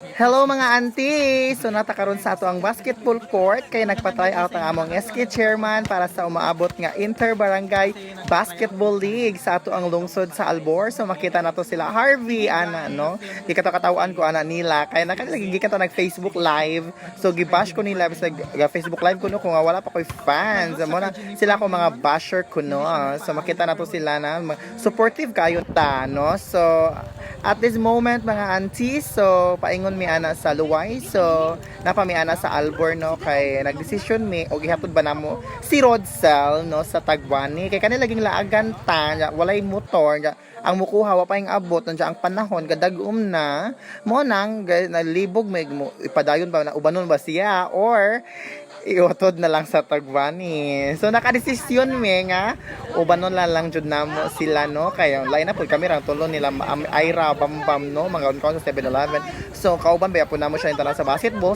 Hello mga auntie! So natakaroon sa ato ang basketball court kay nagpa-try out ang among SK chairman para sa umaabot nga Inter-Barangay Basketball League sa ato ang lungsod sa Albor. So makita na to sila Harvey, ana, no? Di ka to katawaan ko, ana nila. Kaya nakalagigig ka to nag-Facebook live. So gibash ko nila sa Facebook live ko no kung wala pa ko'y fans. Mo na sila ko mga basher ko no. So makita na to sila na supportive kayo ta, no? So at this moment mga aunties, so paingon mi ana sa Luway, so napami ana sa Albor no kay nagdesisyon mi og gihatod ba namo si Rodsel no sa Tagwani kay kanila laging laagan ta walay motor ang mukuha wa pa yung abot nandiya ang panahon gadagum na mo nang nalibog may ipadayon ba na ubanon ba siya or iotod na lang sa Tagwani. So nakadesisyon mi nga ubanon lang jud namo sila no kaya line up kami rang tulo nila Ira Bambam no mga unkon sa 7-Eleven. So kauban ba po namo siya intala sa basketball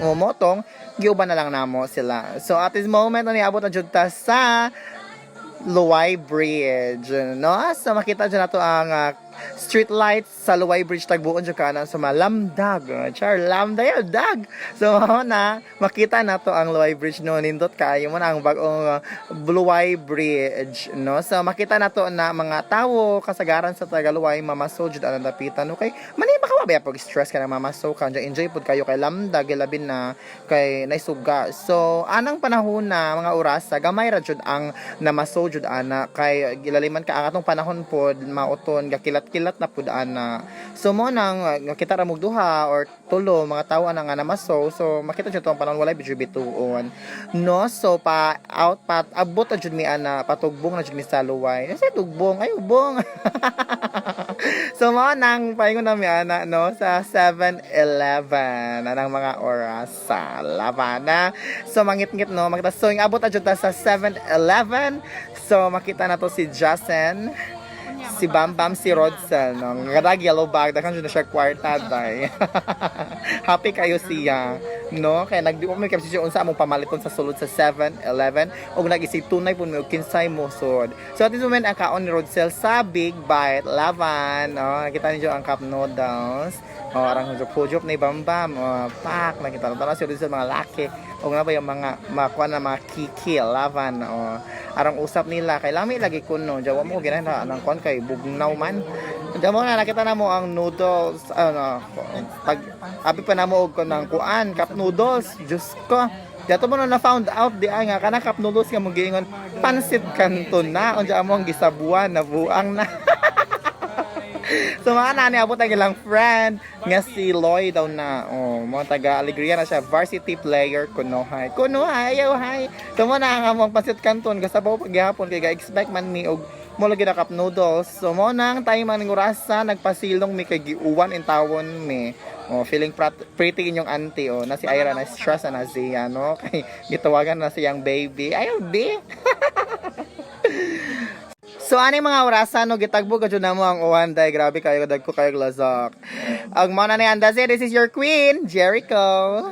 motong giuban na lang namo sila. So at this moment ani abot na jud ta sa Luway Bridge no. So makita dyan nato ang street lights sa Luway Bridge tagbuon jud kana sa malamdag char lamday dag. So na makita nato ang Luway Bridge no nindot kaayo mo na ang bag-ong Luway Bridge no. So makita nato na mga tawo kasagaran sa Tagaluway mamaso jud ang dapitan no kay mani baka mabaya pag stress ka na mamaso ka enjoy pud kayo kay lamdag labin na kay naisuga. So anang panahon na mga oras sa gamay ra jud ang namaso jud ana kay gilaliman ka ang atong panahon pod mauton gakilat-kilat na pud ana. So mo nang kita ra mugduha or tulo mga tawo na nga namaso. So makita jud ang panahon walay bidyo bituon no. So pa out pat abot na jud mi ana patugbong na jud mi sa Luway kasi tugbong ay ubong. So mo nang paingon na mi ana no sa 7-Eleven anang mga oras sa Lavana. So mangit-ngit no makita so abot na jud ta sa 7-Eleven. So makita na to si Jasen, si Bambam, si Rodsel, no? Gadag yellow bag, dakan siya na siya kwarta, day. Happy kayo siya, no? Kaya nagdiwa mo kasi siya unsa among pamaliton sa sulod sa 7-Eleven og nag-isig tunay pun mo kinsay mo sud. So at this moment ang kaon ni Rodsel sa Big Bite Lavan, no? Nakita niyo ang cup noodles. O arang hujop na Bambam, pak nakita na si Rodsel mga laki. O nga ba yung mga makuha na mga kiki lavan o arang usap nila kay lami lagi kuno jawa mo ginana nang kon kay bugnaw man jawa na nakita na mo ang noodles ano pag abi pa namo og nang kuan cup noodles just ko dato mo na found out di ay nga kana cup noodles nga mo giingon pansit kanton na unja mo ang gisabuan na buang na. So mga nani abot ang ilang friend nga si Lloyd daw na mga taga Alegria na siya varsity player kuno hay ayaw hay so mo na ang among pasit kanton kasabaw paghapon kay ga-expect man mi og mo lagi na cup noodles so mo nang tayo man ng orasa nagpasilong mi kay giuwan in tawon mi feeling pretty inyong auntie na si Ira na stress na siya no kay gitawagan na siyang baby ayaw di. So ani mga orasan no gitagbo ka jud namo ang uwanday grabe kayo dagko kayo lazak. Ang mana ni anda this is your queen Jericho.